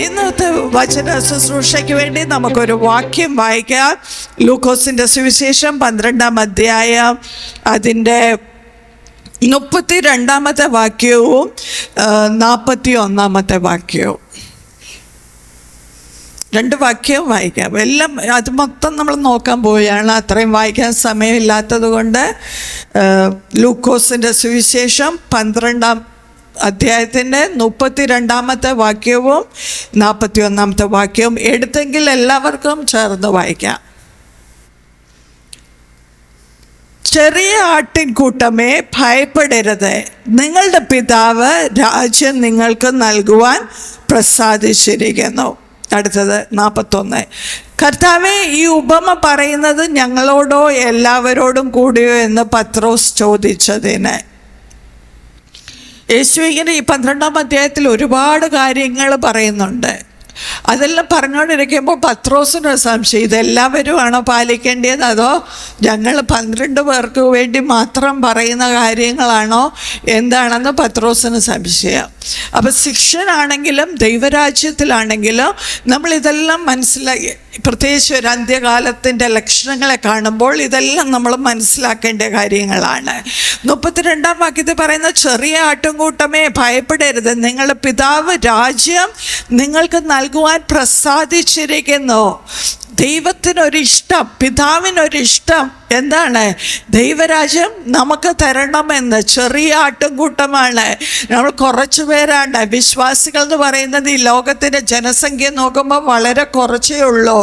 ഇന്നത്തെ വചന ശുശ്രൂഷയ്ക്ക് വേണ്ടി നമുക്കൊരു വാക്യം വായിക്കാം. ലൂക്കോസിൻ്റെ സുവിശേഷം 12-ാം അധ്യായം അതിൻ്റെ 32-ാമത്തെ വാക്യവും 41-ാമത്തെ വാക്യവും. രണ്ട് വാക്യവും വായിക്കാം. എല്ലാം അത് മൊത്തം നമ്മൾ നോക്കാൻ പോവുകയാണ്. അത്രയും വായിക്കാൻ സമയമില്ലാത്തത് കൊണ്ട് ലൂക്കോസിൻ്റെ സുവിശേഷം 12-ാം അധ്യായത്തിൻ്റെ 32-ാമത്തെ വാക്യവും 41-ാമത്തെ വാക്യവും എടുത്തെങ്കിൽ എല്ലാവർക്കും ചേർന്ന് വായിക്കാം. ചെറിയ ആട്ടിൻകൂട്ടമേ, ഭയപ്പെടരുത്. നിങ്ങളുടെ പിതാവ് രാജ്യം നിങ്ങൾക്ക് നൽകുവാൻ പ്രസാദിച്ചിരിക്കുന്നു. അടുത്തത് 41. കർത്താവേ, ഈ ഉപമ പറയുന്നത് ഞങ്ങളോടോ എല്ലാവരോടും കൂടിയോ എന്ന് പത്രോസ് ചോദിച്ചതിന്. യേശു ഇങ്ങനെ ഈ 12-ാം അധ്യായത്തിൽ ഒരുപാട് കാര്യങ്ങൾ പറയുന്നുണ്ട്. അതെല്ലാം പറഞ്ഞുകൊണ്ടിരിക്കുമ്പോൾ പത്രോസിനൊരു സംശയം, ഇതെല്ലാവരും ആണോ പാലിക്കേണ്ടത്, അതോ ഞങ്ങൾ 12 പേർക്ക് വേണ്ടി മാത്രം പറയുന്ന കാര്യങ്ങളാണോ എന്താണെന്ന് പത്രോസിന് സംശയം. അപ്പം ശിഷ്യനാണെങ്കിലും ദൈവരാജ്യത്തിലാണെങ്കിലും നമ്മളിതെല്ലാം മനസ്സിലാക്കി, പ്രത്യേകിച്ച് ഒരു അന്ത്യകാലത്തിൻ്റെ ലക്ഷണങ്ങളെ കാണുമ്പോൾ ഇതെല്ലാം നമ്മൾ മനസ്സിലാക്കേണ്ട കാര്യങ്ങളാണ്. 32-ാം വാക്യത്തിൽ പറയുന്ന ചെറിയ ആട്ടിൻകൂട്ടമേ, ഭയപ്പെടരുത്. നിങ്ങളുടെ പിതാവ് രാജ്യം നിങ്ങൾക്ക് നൽകുവാൻ പ്രസാദിച്ചിരിക്കുന്നു. ദൈവത്തിനൊരിഷ്ടം, പിതാവിനൊരിഷ്ടം എന്താണ്? ദൈവരാജ്യം നമുക്ക് തരണമെന്ന്. ചെറിയ ആട്ടിൻകൂട്ടമാണ്, നമ്മൾ കുറച്ച് പേരാണ് വിശ്വാസികൾ എന്ന് പറയുന്നത്. ഈ ലോകത്തിൻ്റെ ജനസംഖ്യ നോക്കുമ്പോൾ വളരെ കുറച്ചേ ഉള്ളൂ.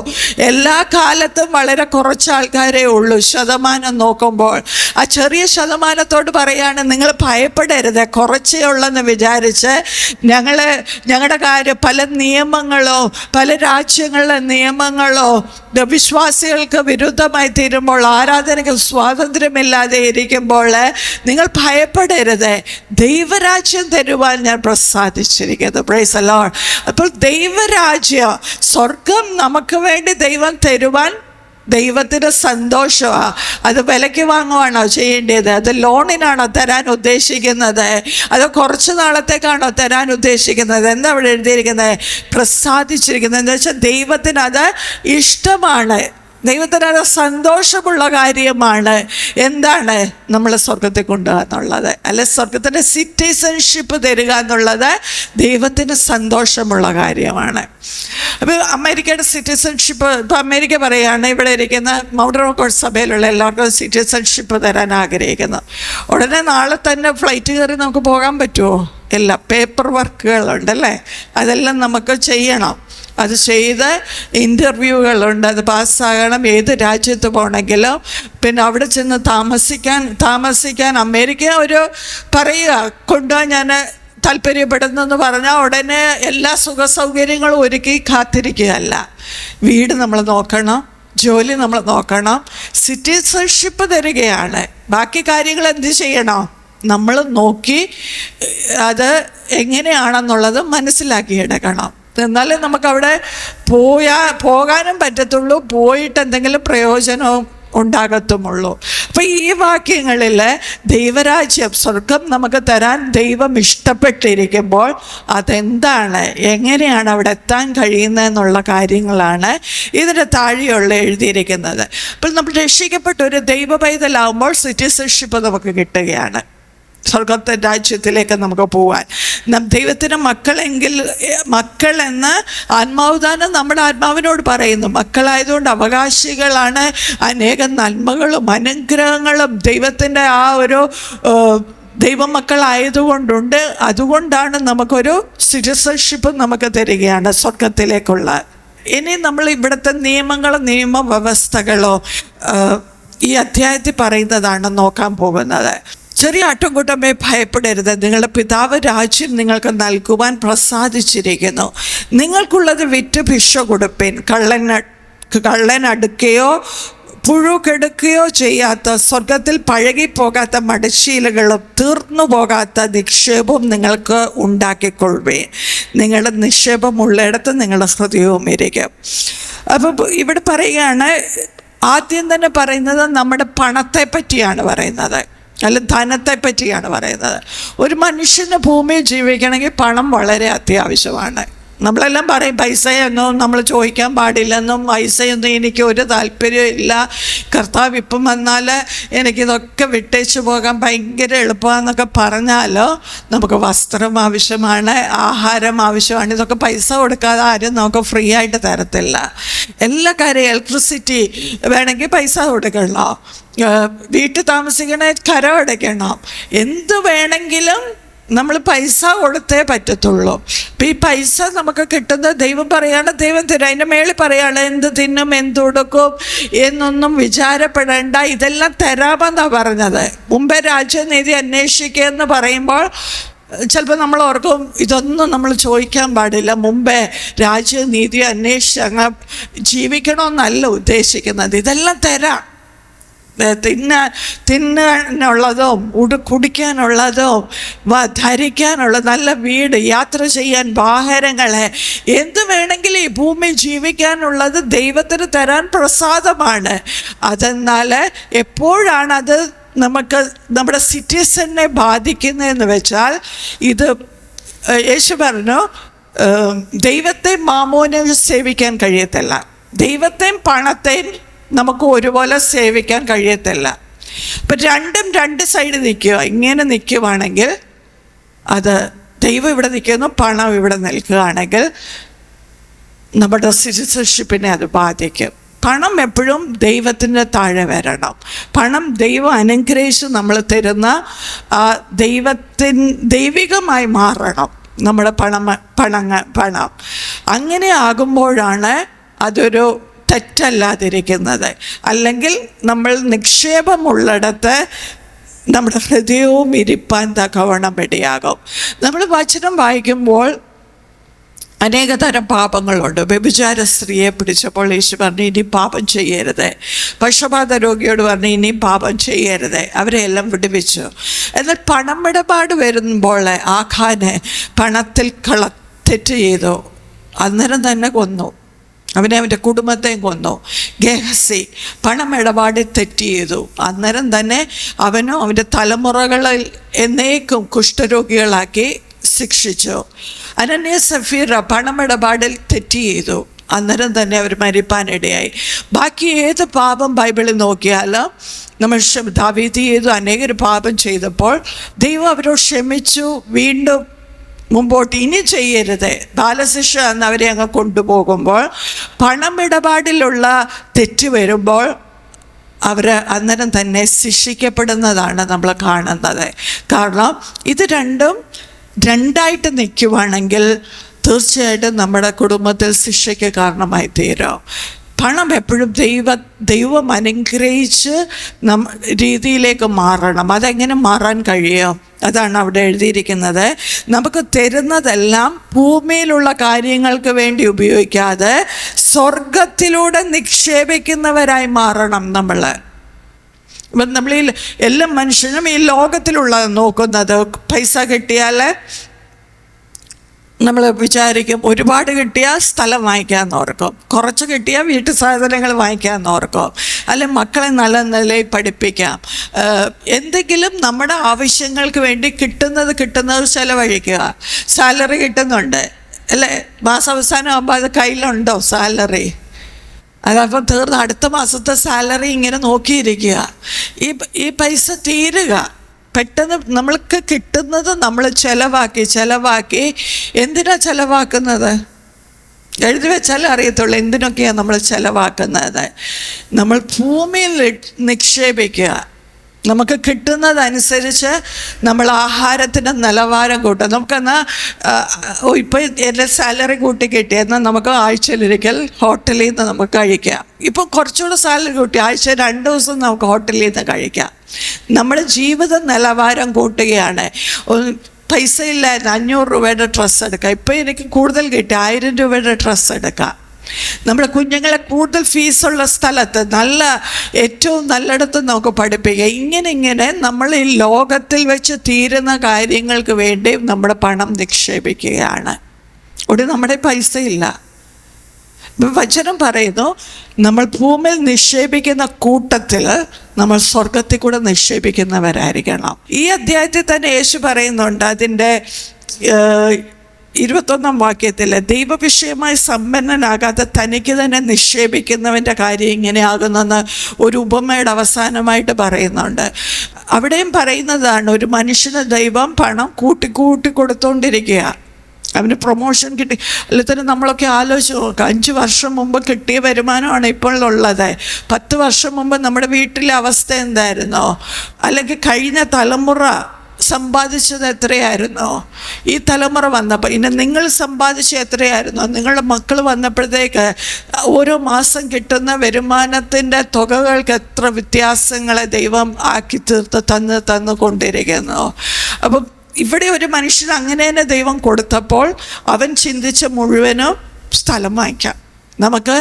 എല്ലാ കാലത്തും വളരെ കുറച്ച് ആൾക്കാരേ ഉള്ളൂ ശതമാനം നോക്കുമ്പോൾ. ആ ചെറിയ ശതമാനത്തോട് പറയാണ്, നിങ്ങൾ ഭയപ്പെടരുത്, കുറച്ചേ ഉള്ളെന്ന് വിചാരിച്ച് ഞങ്ങളുടെ കാര്യം പല നിയമങ്ങളോ പല രാജ്യങ്ങളിലെ നിയമങ്ങളോ വിശ്വാസികൾക്ക് വിരുദ്ധമായി തീരുമ്പോൾ, ആരാധനയ്ക്ക് സ്വാതന്ത്ര്യമില്ലാതെ ഇരിക്കുമ്പോൾ നിങ്ങൾ ഭയപ്പെടരുത്. ദൈവരാജ്യം തരുവാൻ ഞാൻ പ്രസാദിച്ചിരിക്കുന്നു. Praise the Lord. അപ്പോൾ ദൈവരാജ്യം, സ്വർഗം നമുക്ക് വേണ്ടി ദൈവം തരുവാൻ ദൈവത്തിന് സന്തോഷമാണ്. അത് വിലയ്ക്ക് വാങ്ങുവാണോ ചെയ്യേണ്ടത്? അത് ലോണിനാണോ തരാൻ ഉദ്ദേശിക്കുന്നത്? അത് കുറച്ച് നാളത്തേക്കാണോ തരാൻ ഉദ്ദേശിക്കുന്നത്? എന്താ അവിടെ എഴുതിയിരിക്കുന്നത്? പ്രസാദിച്ചിരിക്കുന്നത് എന്ന് വെച്ചാൽ ദൈവത്തിന് അത് ഇഷ്ടമാണ്, ദൈവത്തിന് അത് സന്തോഷമുള്ള കാര്യമാണ്. എന്താണ്? നമ്മൾ സ്വർഗത്തിൽ കൊണ്ടുപോകുക എന്നുള്ളത്, അല്ലെ സ്വർഗത്തിൻ്റെ സിറ്റിസൺഷിപ്പ് തരിക എന്നുള്ളത് ദൈവത്തിന് സന്തോഷമുള്ള കാര്യമാണ്. അപ്പോൾ അമേരിക്കയുടെ സിറ്റിസൺഷിപ്പ്, ഇപ്പോൾ അമേരിക്ക പറയുകയാണ്, ഇവിടെ ഇരിക്കുന്ന മൗണ്ട് റോക്കോഡ് സഭയിലുള്ള എല്ലാവർക്കും സിറ്റിസൺഷിപ്പ് തരാൻ ആഗ്രഹിക്കുന്നു. ഉടനെ നാളെ തന്നെ ഫ്ലൈറ്റ് കയറി നമുക്ക് പോകാൻ പറ്റുമോ? ഇല്ല, പേപ്പർ വർക്കുകളുണ്ടല്ലേ, അതെല്ലാം നമുക്ക് ചെയ്യണം. അത് ചെയ്ത് ഇൻ്റർവ്യൂകളുണ്ട്, അത് പാസ്സാകണം. ഏത് രാജ്യത്ത് പോകണമെങ്കിലും പിന്നെ അവിടെ ചെന്ന് താമസിക്കാൻ അമേരിക്ക ഒരു പറയുക കൊണ്ടുപോകാൻ ഞാൻ താല്പര്യപ്പെടുന്നെന്ന് പറഞ്ഞാൽ ഉടനെ എല്ലാ സുഖ സൗകര്യങ്ങളും ഒരുക്കി കാത്തിരിക്കുകയല്ല. വീട് നമ്മൾ നോക്കണം, ജോലി നമ്മൾ നോക്കണം, സിറ്റിസൺഷിപ്പ് തരികയാണ്. ബാക്കി കാര്യങ്ങൾ എന്ത് ചെയ്യണം? നമ്മൾ നോക്കി അത് എങ്ങനെയാണെന്നുള്ളത് മനസ്സിലാക്കിയെടുക്കണം. എന്നാലേ നമുക്കവിടെ പോകാനും പറ്റത്തുള്ളൂ, പോയിട്ട് എന്തെങ്കിലും പ്രയോജനവും ഉണ്ടാകത്തുമുള്ളൂ. അപ്പോൾ ഈ വാക്യങ്ങളിൽ ദൈവരാജ്യം, സ്വർഗം നമുക്ക് തരാൻ ദൈവം ഇഷ്ടപ്പെട്ടിരിക്കുമ്പോൾ അതെന്താണ്, എങ്ങനെയാണ് അവിടെ എത്താൻ കഴിയുന്നതെന്നുള്ള കാര്യങ്ങളാണ് ഇതിന് താഴെയുള്ള എഴുതിയിരിക്കുന്നത്. അപ്പോൾ നമ്മൾ രക്ഷിക്കപ്പെട്ട ഒരു ദൈവ പൈതലാകുമ്പോൾ സിറ്റിസൺഷിപ്പ് നമുക്ക് കിട്ടുകയാണ്. സ്വർഗത്തെ രാജ്യത്തിലേക്ക് നമുക്ക് പോകാൻ ദൈവത്തിന് മക്കളെന്ന് ആത്മാവദാനം നമ്മുടെ ആത്മാവിനോട് പറയുന്നു. മക്കളായതുകൊണ്ട് അവകാശികളാണ്. അനേകം നന്മകളും അനുഗ്രഹങ്ങളും ദൈവത്തിൻ്റെ ആ ഒരു ദൈവമക്കളായതുകൊണ്ടുണ്ട്. അതുകൊണ്ടാണ് നമുക്കൊരു സിറ്റിസൺഷിപ്പ് നമുക്ക് തരികയാണ് സ്വർഗത്തിലേക്കുള്ള. ഇനി നമ്മൾ ഇവിടുത്തെ നിയമങ്ങളോ നിയമവ്യവസ്ഥകളോ ഈ അധ്യായത്തിൽ പറയുന്നതാണ് നോക്കാൻ പോകുന്നത്. ചെറിയ ആട്ടിൻകൂട്ടമേ, ഭയപ്പെടരുത്. നിങ്ങളുടെ പിതാവ് രാജ്യം നിങ്ങൾക്ക് നൽകുവാൻ പ്രസാദിച്ചിരിക്കുന്നു. നിങ്ങൾക്കുള്ളത് വിറ്റ് ഭിക്ഷ കൊടുപ്പിൻ. കള്ളനടുക്കുകയോ പുഴുകെടുക്കുകയോ ചെയ്യാത്ത, സ്വർഗത്തിൽ പഴകിപ്പോകാത്ത മടശീലകളും തീർന്നു പോകാത്ത നിക്ഷേപവും നിങ്ങൾക്ക് ഉണ്ടാക്കിക്കൊള്ളുവേ. നിങ്ങളുടെ നിക്ഷേപം ഉള്ളിടത്ത് നിങ്ങളുടെ ഹൃദയവും ഇരിക്കും. അപ്പോൾ ഇവിടെ പറയുകയാണ്, ആദ്യം തന്നെ പറയുന്നത് നമ്മുടെ പണത്തെ പറ്റിയാണ് പറയുന്നത്. അല്ല ധനത്തെ പറ്റിയാണ് പറയുന്നത്. ഒരു മനുഷ്യന് ഭൂമിയിൽ ജീവിക്കണമെങ്കിൽ പണം വളരെ അത്യാവശ്യമാണ്. നമ്മളെല്ലാം പറയും പൈസയൊന്നും നമ്മൾ ചോദിക്കാൻ പാടില്ലെന്നും, പൈസയൊന്നും എനിക്ക് ഒരു താല്പര്യമില്ല, കർത്താവ് ഇപ്പം വന്നാൽ എനിക്കിതൊക്കെ വിട്ടേച്ച് പോകാൻ ഭയങ്കര എളുപ്പമാണെന്നൊക്കെ പറഞ്ഞാലോ, നമുക്ക് വസ്ത്രം ആവശ്യമാണ്, ആഹാരം ആവശ്യമാണ്. ഇതൊക്കെ പൈസ കൊടുക്കാതെ ആരും നമുക്ക് ഫ്രീ ആയിട്ട് തരത്തില്ല. എല്ലാ കാര്യം, ഇലക്ട്രിസിറ്റി വേണമെങ്കിൽ പൈസ കൊടുക്കണം, വീട്ടിൽ താമസിക്കണേ കരം അടയ്ക്കണം, എന്ത് വേണമെങ്കിലും നമ്മൾ പൈസ കൊടുത്തേ പറ്റത്തുള്ളൂ. അപ്പം ഈ പൈസ നമുക്ക് കിട്ടുന്നത് ദൈവം പറയാണ്, ദൈവം തരും. അതിൻ്റെ മേളിൽ പറയാണ് എന്ത് തിന്നും എന്ത് കൊടുക്കും എന്നൊന്നും വിചാരപ്പെടേണ്ട, ഇതെല്ലാം തരാമെന്നാണ് പറഞ്ഞത്. മുമ്പേ രാജ്യനീതി അന്വേഷിക്കുക എന്ന് പറയുമ്പോൾ ചിലപ്പോൾ നമ്മൾ ഓർക്കും ഇതൊന്നും നമ്മൾ ചോദിക്കാൻ പാടില്ല, മുമ്പേ രാജ്യനീതി അന്വേഷിച്ച് അങ്ങ് ജീവിക്കണമെന്നല്ല ഉദ്ദേശിക്കുന്നത്. ഇതെല്ലാം തരാം, തിന്നാനുള്ളതും കുടിക്കാനുള്ളതും ധരിക്കാനുള്ള നല്ല വീട്, യാത്ര ചെയ്യാൻ വാഹനങ്ങളെ, എന്ത് വേണമെങ്കിലും ഈ ഭൂമിയിൽ ജീവിക്കാനുള്ളത് ദൈവത്തിന് തരാൻ പ്രസാദമാണ്. അതെന്നാൽ എപ്പോഴാണത് നമുക്ക് നമ്മുടെ സിറ്റിസനെ ബാധിക്കുന്നതെന്ന് വെച്ചാൽ, ഇത് യേശു പറഞ്ഞു ദൈവത്തെ മാമോനെ സേവിക്കാൻ കഴിയത്തില്ല, ദൈവത്തെയും പണത്തെയും നമുക്ക് ഒരുപോലെ സേവിക്കാൻ കഴിയത്തില്ല. അപ്പം രണ്ടും രണ്ട് സൈഡ് നിൽക്കുക. ഇങ്ങനെ നിൽക്കുവാണെങ്കിൽ അത് ദൈവം ഇവിടെ നിൽക്കുന്നു, പണം ഇവിടെ നിൽക്കുകയാണെങ്കിൽ നമ്മുടെ സിറ്റിസൺഷിപ്പിനെ അത് ബാധിക്കും. പണം എപ്പോഴും ദൈവത്തിൻ്റെ താഴെ വരണം. പണം ദൈവം അനുഗ്രഹിച്ച് നമ്മൾ തരുന്ന ദൈവികമായി മാറണം നമ്മുടെ പണം. അങ്ങനെ ആകുമ്പോഴാണ് അതൊരു തെറ്റല്ലാതിരിക്കുന്നത്. അല്ലെങ്കിൽ നമ്മൾ നിക്ഷേപമുള്ളിടത്ത് നമ്മുടെ ഹൃദയവും ഇരിപ്പാൻ തക്കവണ്ണം ഇടയാകും. നമ്മൾ വചനം വായിക്കുമ്പോൾ അനേക തരം പാപങ്ങളുണ്ട്. വ്യഭിചാര സ്ത്രീയെ പിടിച്ചപ്പോൾ യേശു പറഞ്ഞു ഇനി പാപം ചെയ്യരുത്. പക്ഷപാത രോഗിയോട് പറഞ്ഞു ഇനി പാപം ചെയ്യരുത്. അവരെല്ലാം വിടുവിച്ചു. എന്നാൽ പണമിടപാട് വരുമ്പോൾ ആഖാന് പണത്തിൽ തെറ്റ് ചെയ്തു, അന്നേരം തന്നെ കൊന്നു. അവൻ്റെ കുടുംബത്തെയും കൊന്നു. ഗേഹസി പണമിടപാടിൽ തെറ്റ് ചെയ്തു, അന്നേരം തന്നെ അവനും അവൻ്റെ തലമുറകളിൽ എന്നേക്കും കുഷ്ഠരോഗികളാക്കി ശിക്ഷിച്ചു. അനന്യ സഫീറ പണമിടപാടിൽ തെറ്റ് ചെയ്തു, അന്നേരം തന്നെ അവർ മരിപ്പാനിടയായി. ബാക്കി ഏത് പാപം ബൈബിളിൽ നോക്കിയാലും നമ്മൾ ദാവീദ് ചെയ്തു, അനേകർ പാപം ചെയ്തപ്പോൾ ദൈവം അവരോട് ക്ഷമിച്ചു, വീണ്ടും മുമ്പോട്ട് ഇനി ചെയ്യരുത്, ബാലശിക്ഷ എന്നവരെ അങ്ങ് കൊണ്ടുപോകുമ്പോൾ പണമിടപാടിലുള്ള തെറ്റ് വരുമ്പോൾ അവർ അന്നേരം തന്നെ ശിക്ഷിക്കപ്പെടുന്നതാണ് നമ്മൾ കാണുന്നത്. കാരണം ഇത് രണ്ടായിട്ട് നിൽക്കുവാണെങ്കിൽ തീർച്ചയായിട്ടും നമ്മുടെ കുടുംബത്തിൽ ശിക്ഷയ്ക്ക് കാരണമായി തീരും. പണം എപ്പോഴും ദൈവം അനുഗ്രഹിച്ച് രീതിയിലേക്ക് മാറണം. അതെങ്ങനെ മാറാൻ കഴിയും? അതാണ് അവിടെ എഴുതിയിരിക്കുന്നത്. നമുക്ക് തരുന്നതെല്ലാം ഭൂമിയിലുള്ള കാര്യങ്ങൾക്ക് വേണ്ടി ഉപയോഗിക്കാതെ സ്വർഗത്തിലൂടെ നിക്ഷേപിക്കുന്നവരായി മാറണം നമ്മൾ. ഇപ്പം നമ്മൾ എല്ലാ മനുഷ്യനും ഈ ലോകത്തിലുള്ളത് നോക്കുന്നത്. പൈസ കിട്ടിയാൽ നമ്മൾ വിചാരിക്കും ഒരുപാട് കിട്ടിയാൽ സ്ഥലം വാങ്ങിക്കാമെന്ന് ഓർക്കും, കുറച്ച് കിട്ടിയാൽ വീട്ടു സാധനങ്ങൾ വാങ്ങിക്കാമെന്ന് ഓർക്കും, അല്ലെങ്കിൽ മക്കളെ നല്ല നിലയിൽ പഠിപ്പിക്കാം, എന്തെങ്കിലും നമ്മുടെ ആവശ്യങ്ങൾക്ക് വേണ്ടി കിട്ടുന്നത് ചിലവഴിക്കുക. സാലറി കിട്ടുന്നുണ്ട് അല്ലേ, മാസാവസാനം ആകുമ്പോൾ അത് കയ്യിലുണ്ടോ സാലറി? അതപ്പം തീർന്ന് അടുത്ത മാസത്തെ സാലറി ഇങ്ങനെ നോക്കിയിരിക്കുക. ഈ പൈസ തീരുക. പെട്ടെന്ന് നമ്മൾക്ക് കിട്ടുന്നത് നമ്മൾ ചിലവാക്കി എന്തിനാ ചിലവാക്കുന്നത്? എഴുതി വെച്ചാലേ അറിയത്തുള്ളൂ എന്തിനൊക്കെയാണ് നമ്മൾ ചിലവാക്കുന്നത്. നമ്മൾ ഭൂമിയിൽ നിക്ഷേപിക്കുക. നമുക്ക് കിട്ടുന്നതനുസരിച്ച് നമ്മൾ ആഹാരത്തിൻ്റെ നിലവാരം കൂട്ടുക. നമുക്കെന്നാൽ ഇപ്പം എൻ്റെ സാലറി കൂട്ടി കിട്ടിയെന്നാൽ നമുക്ക് ആഴ്ചയിലൊരിക്കൽ ഹോട്ടലിൽ നിന്ന് നമുക്ക് കഴിക്കാം. ഇപ്പോൾ കുറച്ചുകൂടെ സാലറി കൂട്ടി ആഴ്ച 2 ദിവസം നമുക്ക് ഹോട്ടലിൽ നിന്ന് കഴിക്കാം. നമ്മുടെ ജീവിത നിലവാരം കൂട്ടുകയാണ്. പൈസ ഇല്ലായിരുന്നു 500 രൂപയുടെ ഡ്രസ്സ് എടുക്കാം, ഇപ്പം എനിക്ക് കൂടുതൽ കിട്ടി 1000 രൂപയുടെ ഡ്രസ്സ് എടുക്കാം. നമ്മുടെ കുഞ്ഞുങ്ങളെ കൂടുതൽ ഫീസുള്ള സ്ഥലത്ത് ഏറ്റവും നല്ലിടത്ത് നമുക്ക് പഠിപ്പിക്കുക. ഇങ്ങനെ നമ്മൾ ഈ ലോകത്തിൽ വെച്ച് തീരുന്ന കാര്യങ്ങൾക്ക് വേണ്ടി നമ്മുടെ പണം നിക്ഷേപിക്കുകയാണ്. ഇവിടെ നമ്മുടെ പൈസ ഇല്ല. വചനം പറയുന്നു നമ്മൾ ഭൂമിയിൽ നിക്ഷേപിക്കുന്ന കൂട്ടത്തിൽ നമ്മൾ സ്വർഗത്തിൽ കൂടെ നിക്ഷേപിക്കുന്നവരായിരിക്കണം. ഈ അധ്യായത്തിൽ തന്നെ യേശു പറയുന്നുണ്ട് അതിൻ്റെ 21 വാക്യത്തിൽ ദൈവവിഷയമായി സമ്പന്നനാകാതെ തനിക്ക് തന്നെ നിക്ഷേപിക്കുന്നവൻ്റെ കാര്യം ഇങ്ങനെയാകുന്നെന്ന് ഒരു ഉപമയുടെ അവസാനമായിട്ട് പറയുന്നുണ്ട്. അവിടെയും പറയുന്നതാണ്, ഒരു മനുഷ്യന് ദൈവം പണം കൂട്ടി കൊടുത്തോണ്ടിരിക്കുക. അവന് പ്രൊമോഷൻ കിട്ടി. അല്ലെങ്കിൽ നമ്മളൊക്കെ ആലോചിച്ച് നോക്കാം, 5 വർഷം മുമ്പ് കിട്ടിയ വരുമാനമാണ് ഇപ്പോൾ ഉള്ളത്. 10 വർഷം മുമ്പ് നമ്മുടെ വീട്ടിലെ അവസ്ഥ എന്തായിരുന്നോ? അല്ലെങ്കിൽ കഴിഞ്ഞ തലമുറ സമ്പാദിച്ചത് എത്രയായിരുന്നോ? ഈ തലമുറ വന്നപ്പോൾ ഇനി നിങ്ങൾ സമ്പാദിച്ച എത്രയായിരുന്നോ? നിങ്ങളുടെ മക്കൾ വന്നപ്പോഴത്തേക്ക് ഓരോ മാസം കിട്ടുന്ന വരുമാനത്തിൻ്റെ തുകകൾക്ക് എത്ര വ്യത്യാസങ്ങളെ ദൈവം ആക്കി തീർത്ത് തന്നു കൊണ്ടിരിക്കുന്നു. അപ്പം ഇവിടെ ഒരു മനുഷ്യന് അങ്ങനെ തന്നെ ദൈവം കൊടുത്തപ്പോൾ അവൻ ചിന്തിച്ച മുഴുവനും സ്ഥലം വാങ്ങിക്കാം, നമുക്ക്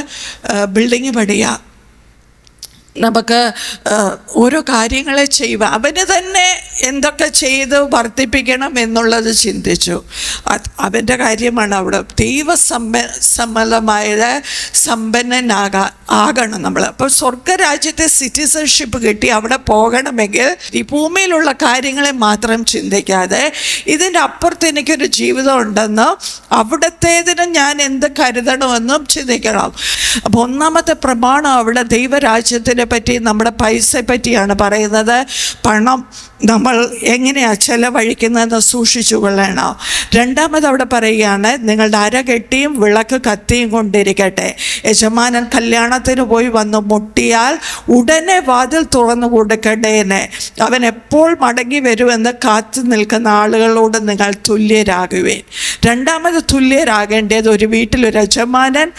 ബിൽഡിങ് പണിയാം, നമുക്ക് ഓരോ കാര്യങ്ങളെ ചെയ്യുക. അവന് തന്നെ എന്തൊക്കെ ചെയ്ത് വർദ്ധിപ്പിക്കണം എന്നുള്ളത് ചിന്തിച്ചു. അവൻ്റെ കാര്യമാണ് അവിടെ ദൈവസമ്മതമായ സമ്പന്നനാകണം നമ്മൾ. അപ്പോൾ സ്വർഗരാജ്യത്തെ സിറ്റിസൺഷിപ്പ് കിട്ടി അവിടെ പോകണമെങ്കിൽ ഈ ഭൂമിയിലുള്ള കാര്യങ്ങളെ മാത്രം ചിന്തിക്കാതെ ഇതിൻ്റെ അപ്പുറത്ത് എനിക്കൊരു ജീവിതം ഉണ്ടെന്നും അവിടത്തേതിന് ഞാൻ എന്ത് കരുതണമെന്നും ചിന്തിക്കണം. അപ്പോൾ ഒന്നാമത്തെ പ്രമാണം അവിടെ ദൈവരാജ്യത്തിനെ പറ്റി, നമ്മുടെ പൈസയെ പറ്റിയാണ് പറയുന്നത്. പണം നമ്മൾ എങ്ങനെയാണ് ചെലവഴിക്കുന്നതെന്ന് സൂക്ഷിച്ചു കൊള്ളണം. രണ്ടാമത് അവിടെ പറയുകയാണ്, നിങ്ങളുടെ അരകെട്ടിയും വിളക്ക് കത്തിയും കൊണ്ടിരിക്കട്ടെ. യജമാനൻ കല്യാണത്തിന് പോയി വന്ന് മുട്ടിയാൽ ഉടനെ വാതിൽ തുറന്നു കൊടുക്കണ്ടേനെ. അവൻ എപ്പോൾ മടങ്ങി വരുമെന്ന് കാത്തു നിൽക്കുന്ന ആളുകളോട് നിങ്ങൾ തുല്യരാകുവേൻ. രണ്ടാമത് തുല്യരാകേണ്ടത്, ഒരു വീട്ടിലൊരു യജമാനൻ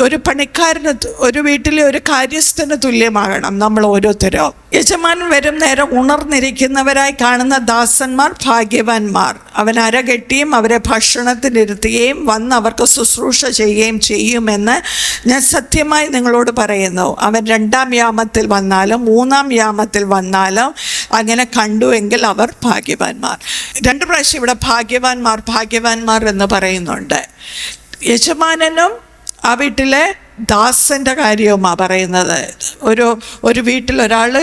ഒരു പണിക്കാരന്, ഒരു വീട്ടിലെ ഒരു കാര്യസ്ഥന് തുല്യമാകണം നമ്മൾ ഓരോരുത്തരും. യജമാനൻ വരും നേരം ഉണർന്നിരിക്കുന്നവരായി കാണുന്ന ദാസന്മാർ ഭാഗ്യവാന്മാർ. അവൻ അരകെട്ടിയും അവരെ ഭക്ഷണത്തിനിരുത്തുകയും വന്ന് അവർക്ക് ശുശ്രൂഷ ചെയ്യുകയും ചെയ്യുമെന്ന് ഞാൻ സത്യമായി നിങ്ങളോട് പറയുന്നു. അവൻ 2-ാം യാമത്തിൽ വന്നാലും 3-ാം യാമത്തിൽ വന്നാലും അങ്ങനെ കണ്ടുവെങ്കിൽ അവർ ഭാഗ്യവാന്മാർ. 2 പ്രാവശ്യം ഇവിടെ ഭാഗ്യവാന്മാർ എന്ന് പറയുന്നുണ്ട്. യജമാനനും ആ വീട്ടിലെ ദാസൻ്റെ കാര്യവുമാണ് പറയുന്നത്. ഒരു വീട്ടിലൊരാൾ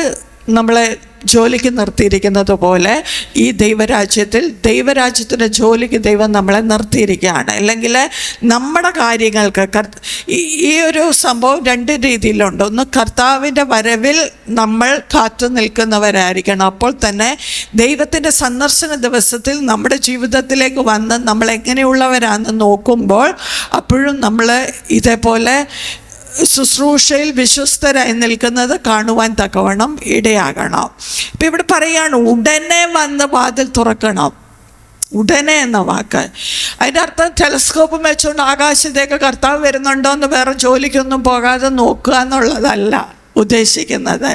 നമ്മളെ ജോലിക്ക് നിർത്തിയിരിക്കുന്നത് പോലെ ഈ ദൈവരാജ്യത്തിൻ്റെ ജോലിക്ക് ദൈവം നമ്മളെ നിർത്തിയിരിക്കുകയാണ്. അല്ലെങ്കിൽ നമ്മുടെ കാര്യങ്ങൾക്ക് ഈ ഒരു സംഭവം 2 രീതിയിലുണ്ട്. ഒന്ന്, കർത്താവിൻ്റെ വരവിൽ നമ്മൾ കാത്തു നിൽക്കുന്നവരായിരിക്കണം. അപ്പോൾ തന്നെ ദൈവത്തിൻ്റെ സന്ദർശന ദിവസത്തിൽ നമ്മുടെ ജീവിതത്തിലേക്ക് വന്ന് നമ്മൾ എങ്ങനെയുള്ളവരാണെന്ന് നോക്കുമ്പോൾ അപ്പോഴും നമ്മൾ ഇതേപോലെ ശുശ്രൂഷയിൽ വിശ്വസ്തരായി നിൽക്കുന്നത് കാണുവാൻ തക്കവണ്ണം ഇടയാകണം. ഇപ്പം ഇവിടെ പറയാണ്, ഉടനെ വന്ന് വാതിൽ തുറക്കണം. ഉടനെ എന്ന വാക്ക്, അതിൻ്റെ അർത്ഥം ടെലസ്കോപ്പ് വെച്ചുകൊണ്ട് ആകാശത്തേക്ക് കർത്താവ് വരുന്നുണ്ടോ എന്ന് വേറെ ജോലിക്കൊന്നും പോകാതെ നോക്കുക എന്നുള്ളതല്ല ഉദ്ദേശിക്കുന്നത്.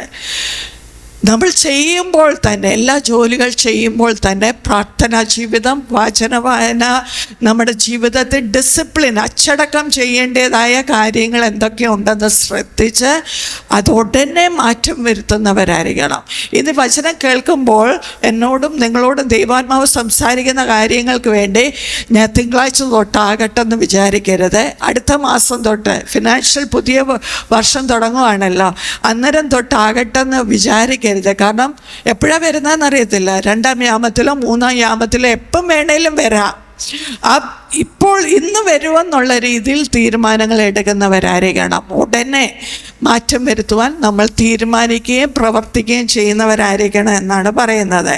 നമ്മൾ ചെയ്യുമ്പോൾ തന്നെ, എല്ലാ ജോലികൾ ചെയ്യുമ്പോൾ തന്നെ പ്രാർത്ഥനാ ജീവിതം, വചനവായന, നമ്മുടെ ജീവിതത്തിൽ ഡിസിപ്ലിൻ, അച്ചടക്കം ചെയ്യേണ്ടതായ കാര്യങ്ങൾ എന്തൊക്കെയുണ്ടെന്ന് ശ്രദ്ധിച്ച് അത് ഉടനെ മാറ്റം വരുത്തുന്നവരായിരിക്കണം. ഇത് വചനം കേൾക്കുമ്പോൾ എന്നോടും നിങ്ങളോടും ദൈവാത്മാവ് സംസാരിക്കുന്ന കാര്യങ്ങൾക്ക് വേണ്ടി ഞാൻ തിങ്കളാഴ്ച തൊട്ടാകട്ടെന്ന് വിചാരിക്കരുത്. അടുത്ത മാസം തൊട്ട് ഫിനാൻഷ്യൽ പുതിയ വർഷം തുടങ്ങുവാണല്ലോ, അന്നേരം തൊട്ടാകട്ടെന്ന് വിചാരിക്കരുത്. കാരണം എപ്പോഴാണ് വരുന്നതെന്ന് അറിയത്തില്ല. 2-ാം യാമത്തിലോ 3-ാം യാമത്തിലോ എപ്പം വേണേലും വരാം. ഇപ്പോൾ ഇന്ന് വരുമെന്നുള്ള രീതിയിൽ തീരുമാനങ്ങൾ എടുക്കുന്നവരായിരിക്കണം. ഉടനെ മാറ്റം വരുത്തുവാൻ നമ്മൾ തീരുമാനിക്കുകയും പ്രവർത്തിക്കുകയും ചെയ്യുന്നവരായിരിക്കണം എന്നാണ് പറയുന്നത്.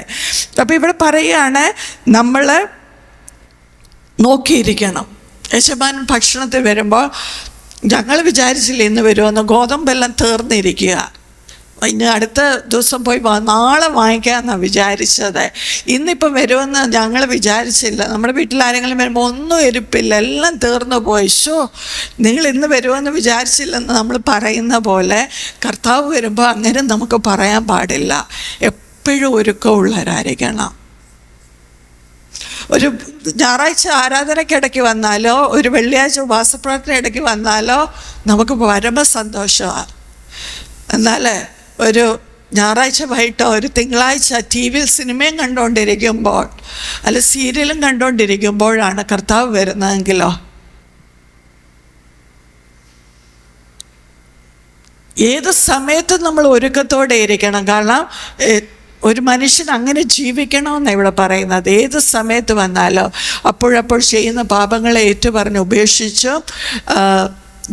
അപ്പോൾ ഇവിടെ പറയുകയാണ്, നമ്മൾ നോക്കിയിരിക്കണം. യജമാനൻ ഭക്ഷണത്തിൽ വരുമ്പോൾ ഞങ്ങൾ വിചാരിച്ചില്ല ഇന്ന് വരുമെന്ന്, ഗോതമ്പെല്ലാം തീർന്നിരിക്കുക, ഇനി അടുത്ത ദിവസം പോയി നാളെ വാങ്ങിക്കാമെന്നാണ് വിചാരിച്ചത്, ഇന്നിപ്പം വരുമെന്ന് ഞങ്ങൾ വിചാരിച്ചില്ല. നമ്മുടെ വീട്ടിൽ ആരെങ്കിലും വരുമ്പോൾ ഒന്നും ഇരിപ്പില്ല, എല്ലാം തീർന്നു പോയി. നിങ്ങൾ ഇന്ന് വരുമെന്ന് വിചാരിച്ചില്ലെന്ന് നമ്മൾ പറയുന്ന പോലെ കർത്താവ് വരുമ്പോൾ അങ്ങനെ നമുക്ക് പറയാൻ പാടില്ല. എപ്പോഴും ഒരുക്കമുള്ളവരായിരിക്കണം. ഒരു ഞായറാഴ്ച ആരാധനയ്ക്കിടയ്ക്ക് വന്നാലോ ഒരു വെള്ളിയാഴ്ച ഉപവാസപ്രാർത്ഥന ഇടയ്ക്ക് വന്നാലോ നമുക്ക് പരമസന്തോഷമാണ്. എന്നാൽ ഒരു ഞായറാഴ്ച വൈകിട്ടോ ഒരു തിങ്കളാഴ്ച ടി വിയിൽ സിനിമയും കണ്ടുകൊണ്ടിരിക്കുമ്പോൾ അല്ല സീരിയലും കണ്ടുകൊണ്ടിരിക്കുമ്പോഴാണ് കർത്താവ് വരുന്നതെങ്കിലോ, ഏത് സമയത്തും നമ്മൾ ഒരുക്കത്തോടെ ഇരിക്കണം. കാരണം ഒരു മനുഷ്യൻ അങ്ങനെ ജീവിക്കണമെന്നാണ് ഇവിടെ പറയുന്നത്. ഏത് സമയത്ത് വന്നാലോ അപ്പോഴപ്പോൾ ചെയ്യുന്ന പാപങ്ങളെ ഏറ്റുപറഞ്ഞ് ഉപേക്ഷിച്ചും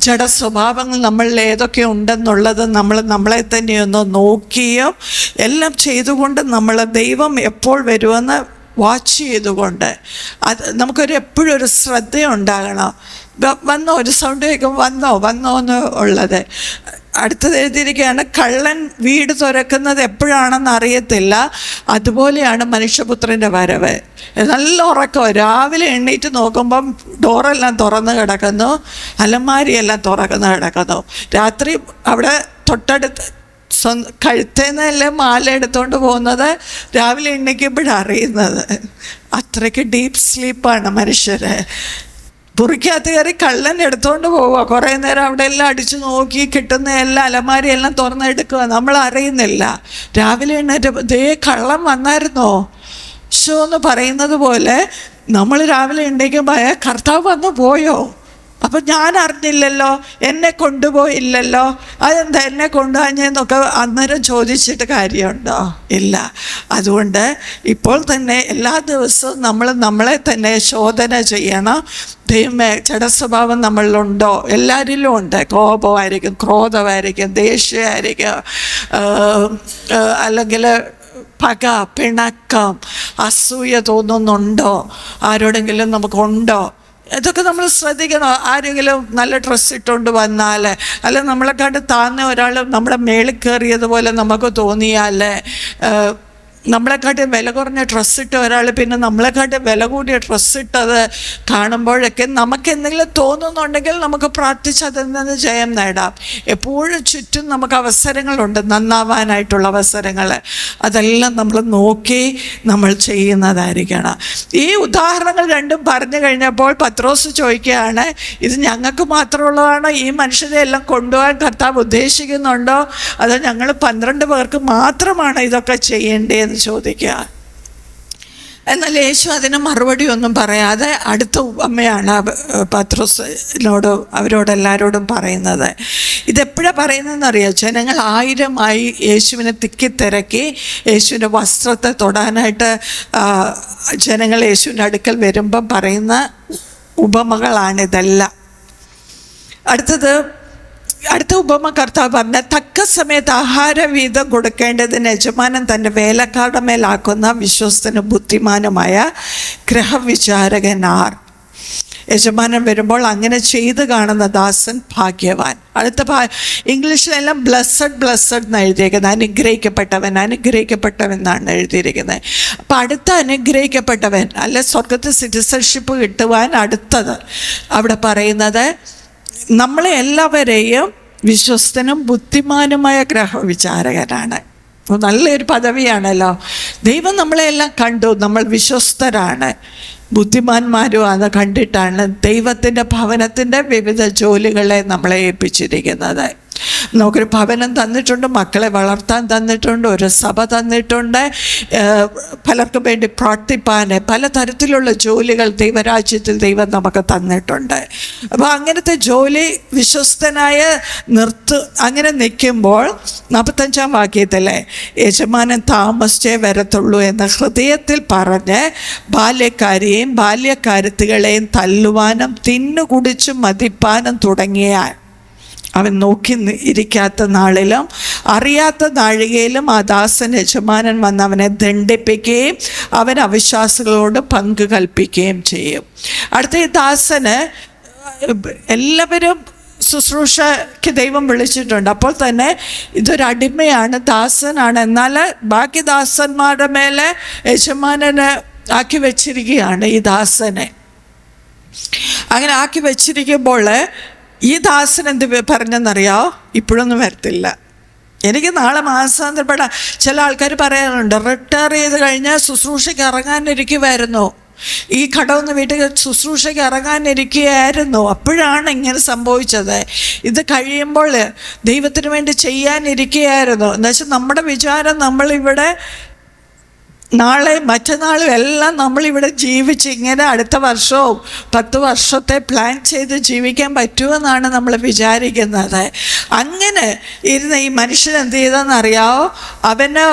ജഡസ്വഭാവങ്ങൾ നമ്മളിൽ ഏതൊക്കെ ഉണ്ടെന്നുള്ളത് നമ്മളെ തന്നെയൊന്ന് നോക്കിയും എല്ലാം ചെയ്തുകൊണ്ട് നമ്മൾ ദൈവം എപ്പോൾ വരുമെന്ന് വാച്ച് ചെയ്തുകൊണ്ട് നമുക്കൊരു എപ്പോഴും ഒരു ശ്രദ്ധയുണ്ടാകണം. വന്നോ, ഒരു സൗണ്ട് കേൾക്കുമ്പോൾ വന്നോ എന്ന് ഉള്ളത്. അടുത്തത് എഴുതിയിരിക്കുകയാണ്, കള്ളൻ വീട് തുറക്കുന്നത് എപ്പോഴാണെന്ന് അറിയത്തില്ല, അതുപോലെയാണ് മനുഷ്യപുത്രൻ്റെ വരവ്. നല്ല ഉറക്കം. രാവിലെ എണ്ണീറ്റ് നോക്കുമ്പം ഡോറെല്ലാം തുറന്ന് കിടക്കുന്നു, അലമാരിയെല്ലാം തുറന്ന് കിടക്കുന്നു. രാത്രി അവിടെ തൊട്ടടുത്ത് കഴുത്തേന്നല്ലേ മാല എടുത്തുകൊണ്ട് പോകുന്നത്, രാവിലെ എണ്ണിക്കുമ്പോഴാണ് അറിയുന്നത്. അത്രയ്ക്ക് ഡീപ്പ് സ്ലീപ്പാണ് മനുഷ്യരെ. മുറിക്കകത്ത് കയറി കള്ളൻ എടുത്തുകൊണ്ട് പോവുക. കുറേ നേരം അവിടെ എല്ലാം അടിച്ചു നോക്കി കിട്ടുന്ന എല്ലാം അലമാരിയെല്ലാം തുറന്നെടുക്കുക, നമ്മൾ അറിയുന്നില്ല. രാവിലെ എണ്ണീറ്റ് കള്ളൻ വന്നായിരുന്നോ ഷോ എന്ന് പറയുന്നത് പോലെ നമ്മൾ രാവിലെ എണ്ണീക്കുമ്പോൾ കർത്താവ് വന്നു പോയോ, അപ്പം ഞാൻ അറിഞ്ഞില്ലല്ലോ, എന്നെ കൊണ്ടുപോയില്ലല്ലോ, അതെന്താ എന്നെ കൊണ്ടുപോഞ്ഞെന്നൊക്കെ അന്നേരം ചോദിച്ചിട്ട് കാര്യമുണ്ടോ? ഇല്ല. അതുകൊണ്ട് ഇപ്പോൾ തന്നെ എല്ലാ ദിവസവും നമ്മളെ തന്നെ ശോധന ചെയ്യണം. ദൈവമേ, ജഡസ്വഭാവം നമ്മളിലുണ്ടോ? എല്ലാവരിലും ഉണ്ട്. കോപമായിരിക്കും, ക്രോധമായിരിക്കും, ദേഷ്യമായിരിക്കും, അല്ലെങ്കിൽ പക, പിണക്കം, അസൂയ തോന്നുന്നുണ്ടോ? ആരോടെങ്കിലും നമുക്കുണ്ടോ? ഇതൊക്കെ നമ്മൾ ശ്രദ്ധിക്കണം. ആരെങ്കിലും നല്ല ഡ്രസ്സ് ഇട്ടുകൊണ്ട് വന്നാൽ, അല്ല നമ്മളെ കണ്ട് താഴ്ന്ന ഒരാൾ നമ്മുടെ മേളിൽ കയറിയതുപോലെ നമുക്ക് തോന്നിയാൽ, നമ്മളെക്കാട്ടി വില കുറഞ്ഞ ഡ്രസ്സിട്ട ഒരാൾ പിന്നെ നമ്മളെക്കാട്ടി വില കൂടിയ ഡ്രസ്സിട്ടത് കാണുമ്പോഴൊക്കെ നമുക്ക് എന്തെങ്കിലും തോന്നുന്നുണ്ടെങ്കിൽ നമുക്ക് പ്രാർത്ഥിച്ച് അതിൽ നിന്ന് ജയം നേടാം. എപ്പോഴും ചുറ്റും നമുക്ക് അവസരങ്ങളുണ്ട്, നന്നാവാനായിട്ടുള്ള അവസരങ്ങൾ. അതെല്ലാം നമ്മൾ നോക്കി നമ്മൾ ചെയ്യുന്നതായിരിക്കണം. ഈ ഉദാഹരണങ്ങൾ രണ്ടും പറഞ്ഞു കഴിഞ്ഞപ്പോൾ പത്രോസ് ചോദിക്കുകയാണ്, ഇത് ഞങ്ങൾക്ക് മാത്രമുള്ളതാണോ? ഈ മനുഷ്യരെ എല്ലാം കൊണ്ടുപോകാൻ കർത്താവ് ഉദ്ദേശിക്കുന്നുണ്ടോ? അതോ ഞങ്ങൾ 12 പേർക്ക് മാത്രമാണ് ഇതൊക്കെ ചെയ്യേണ്ടതെന്ന് ചോദിക്കുക. എന്നാൽ യേശു അതിന് മറുപടി ഒന്നും പറയാതെ അടുത്ത ഉപമയാണ് പത്രോസിനോട് അവരോടെല്ലാവരോടും പറയുന്നത്. ഇതെപ്പോഴാണ് പറയുന്നതെന്ന് അറിയാം? ജനങ്ങൾ 1000 യേശുവിനെ തിക്കിത്തിരക്കി യേശുവിൻ്റെ വസ്ത്രത്തെ തൊടാനായിട്ട് ജനങ്ങൾ യേശുവിൻ്റെ അടുക്കൽ വരുമ്പം പറയുന്ന ഉപമകളാണിതെല്ലാം. അടുത്ത ഉപമ കർത്താവ് പറഞ്ഞ, തക്ക സമയത്ത് ആഹാരവീതം കൊടുക്കേണ്ടതിന് യജമാനൻ തൻ്റെ വേലക്കാരുടെ മേലാക്കുന്ന വിശ്വസ്തനും ബുദ്ധിമാനുമായ ഗ്രഹവിചാരകനാർ. യജമാനൻ വരുമ്പോൾ അങ്ങനെ ചെയ്ത് കാണുന്ന ദാസൻ ഭാഗ്യവാൻ. ഇംഗ്ലീഷിലെല്ലാം ബ്ലസ്സഡ് എന്ന് എഴുതിയിരിക്കുന്നത്. അനുഗ്രഹിക്കപ്പെട്ടവൻ എന്നാണ് എഴുതിയിരിക്കുന്നത്. അപ്പം അടുത്ത അനുഗ്രഹിക്കപ്പെട്ടവൻ അല്ല, സ്വർഗത്തിൽ സിറ്റിസൺഷിപ്പ് കിട്ടുവാൻ അടുത്തത് അവിടെ പറയുന്നത് നമ്മളെ എല്ലാവരെയും വിശ്വസ്തനും ബുദ്ധിമാനുമായ ഗ്രഹവിചാരകനാണ്. നല്ലൊരു പദവിയാണല്ലോ. ദൈവം നമ്മളെല്ലാം കണ്ടു, നമ്മൾ വിശ്വസ്തരാണ്, ബുദ്ധിമാന്മാരുമാണ് കണ്ടിട്ടാണ് ദൈവത്തിൻ്റെ ഭവനത്തിൻ്റെ വിവിധ ജോലികളെ നമ്മളെ ഏൽപ്പിച്ചിരിക്കുന്നത്. നമുക്കൊരു ഭവനം തന്നിട്ടുണ്ട്, മക്കളെ വളർത്താൻ തന്നിട്ടുണ്ട്, ഒരു സഭ തന്നിട്ടുണ്ട്, പലർക്കും വേണ്ടി പ്രാർത്ഥിപ്പാൻ പലതരത്തിലുള്ള ജോലികൾ ദൈവരാജ്യത്തിൽ ദൈവം നമുക്ക് തന്നിട്ടുണ്ട്. അപ്പോൾ അങ്ങനത്തെ ജോലി വിശ്വസ്തനായ അങ്ങനെ നിൽക്കുമ്പോൾ 45-ാം വാക്യത്തിലെ യജമാനൻ താമസിച്ചേ വരത്തുള്ളൂ എന്ന് ഹൃദയത്തിൽ പറഞ്ഞ് ബാല്യക്കാരെയും ബാല്യക്കാരത്തികളെയും തല്ലുവാനും തിന്നുകുടിച്ചും മതിപ്പാനും തുടങ്ങിയാൽ അവൻ നോക്കി ഇരിക്കാത്ത നാളിലും അറിയാത്ത നാഴികയിലും ആ ദാസൻ യജമാനൻ വന്ന് അവനെ ദണ്ഡിപ്പിക്കുകയും അവൻ അവിശ്വാസികളോട് പങ്ക് കൽപ്പിക്കുകയും ചെയ്യും. അടുത്ത ഈ ദാസന് എല്ലാവരും ശുശ്രൂഷയ്ക്ക് ദൈവം വിളിച്ചിട്ടുണ്ട്. അപ്പോൾ തന്നെ ഇതൊരടിമയാണ്, ദാസനാണ്. എന്നാൽ ബാക്കി ദാസന്മാരുടെ മേലെ യജമാനന് ആക്കി വെച്ചിരിക്കുകയാണ് ഈ ദാസനെ. അങ്ങനെ ആക്കി വെച്ചിരിക്കുമ്പോൾ ഈ ദാസൻ എന്ത് പറഞ്ഞെന്നറിയാമോ? ഇപ്പോഴൊന്നും വരത്തില്ല, എനിക്ക് നാളെ മാസാന്തരപ്പെടാം. ചില ആൾക്കാർ പറയാറുണ്ട്, റിട്ടയർ ചെയ്ത് കഴിഞ്ഞാൽ ശുശ്രൂഷയ്ക്ക് ഇറങ്ങാനിരിക്കുമായിരുന്നു, ഈ കടമൊന്ന് വീട്ടിൽ ശുശ്രൂഷയ്ക്ക് ഇറങ്ങാനിരിക്കുകയായിരുന്നു, അപ്പോഴാണ് ഇങ്ങനെ സംഭവിച്ചത്. ഇത് കഴിയുമ്പോൾ ദൈവത്തിന് വേണ്ടി ചെയ്യാനിരിക്കുകയായിരുന്നു. എന്നുവെച്ചാൽ നമ്മുടെ വിചാരം നമ്മളിവിടെ നാളെ മറ്റന്നാളും എല്ലാം നമ്മളിവിടെ ജീവിച്ച് ഇങ്ങനെ അടുത്ത വർഷവും 10 വർഷത്തെ പ്ലാൻ ചെയ്ത് ജീവിക്കാൻ പറ്റുമെന്നാണ് നമ്മൾ വിചാരിക്കുന്നത്. അങ്ങനെ ഇരുന്ന് ഈ മനുഷ്യൻ എന്ത് ചെയ്തെന്നറിയാമോ? അവന്